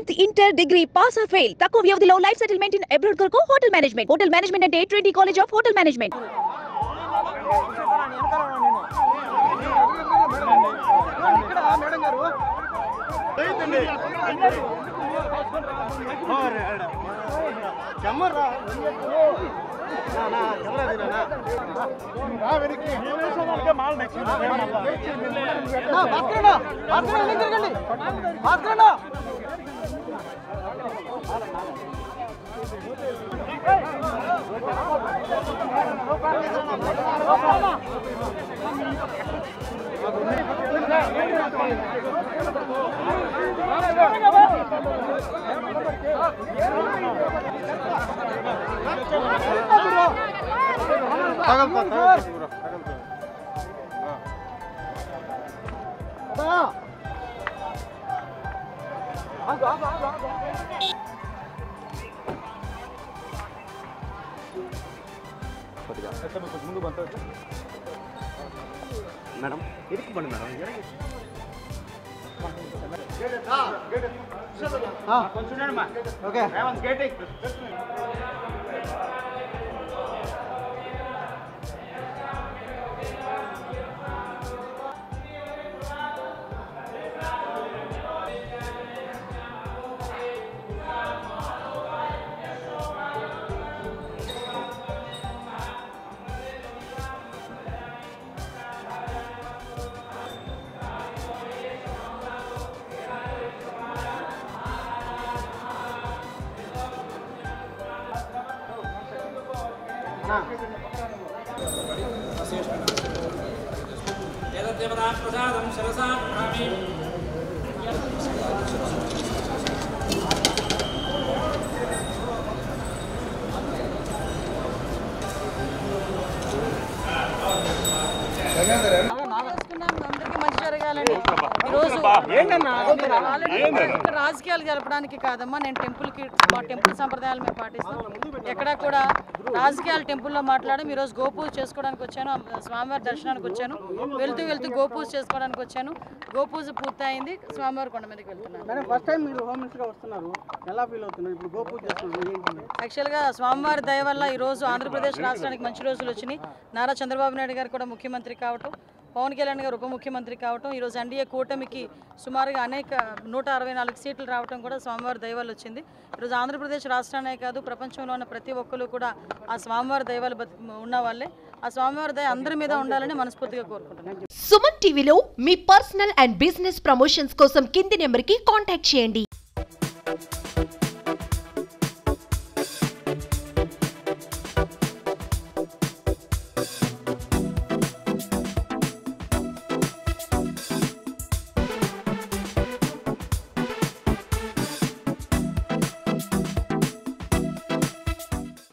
10th inter degree pass or fail తక్కువ వ్యవధిలో life settlement in abroad కొరకు hotel management అంటే Trinity College of Hotel Management. Madam ఇరుక్కుపండి madam okay प्रसादं शिरसा प्रणामि రాజకీయాలు జరపడానికి కాదమ్మా. నేను మా టెంపుల్ సంప్రదాయాలు మేము పాటిస్తాం. ఎక్కడా కూడా రాజకీయాలు టెంపుల్లో మాట్లాడడం. ఈరోజు గోపూజ చేసుకోవడానికి వచ్చాను, స్వామివారి దర్శనానికి వచ్చాను. వెళ్తూ గోపూజ చేసుకోవడానికి వచ్చాను. గోపూజ పూర్తయింది, స్వామివారి కొండ మీదకి వెళ్తున్నాను. ఫస్ట్ టైం మీరు హోమ్ మినిస్టర్గా వస్తున్నారు, ఎలా ఫీల్ అవుతున్నారు? ఇప్పుడు గోపూజ చేస్తున్నారు. యాక్చువల్గా స్వామివారి దయ వల్ల ఈరోజు ఆంధ్రప్రదేశ్ రాష్ట్రానికి మంచి రోజులు వచ్చినాయి. నారా చంద్రబాబు నాయుడు గారు కూడా ముఖ్యమంత్రి కావటం, పవన్ కళ్యాణ్ గారు ఉప ముఖ్యమంత్రి కావటం, ఈరోజు ఎన్డీఏ కూటమికి సుమారుగా 164 సీట్లు రావడం కూడా స్వామివారి దయ వల్ల వచ్చింది. ఈరోజు ఆంధ్రప్రదేశ్ రాష్ట్రానే కాదు, ప్రపంచంలో ఉన్న ప్రతి ఒక్కరు కూడా ఆ స్వామివారి దయ వల్ల ఉన్న వాళ్ళే. ఆ స్వామివారి దయ అందరి మీద ఉండాలని మనస్ఫూర్తిగా కోరుకుంటున్నాను. సుమన్ టీవీలో మీ పర్సనల్ అండ్ బిజినెస్ ప్రమోషన్స్ కోసం కింది నెంబర్కి కాంటాక్ట్ చేయండి.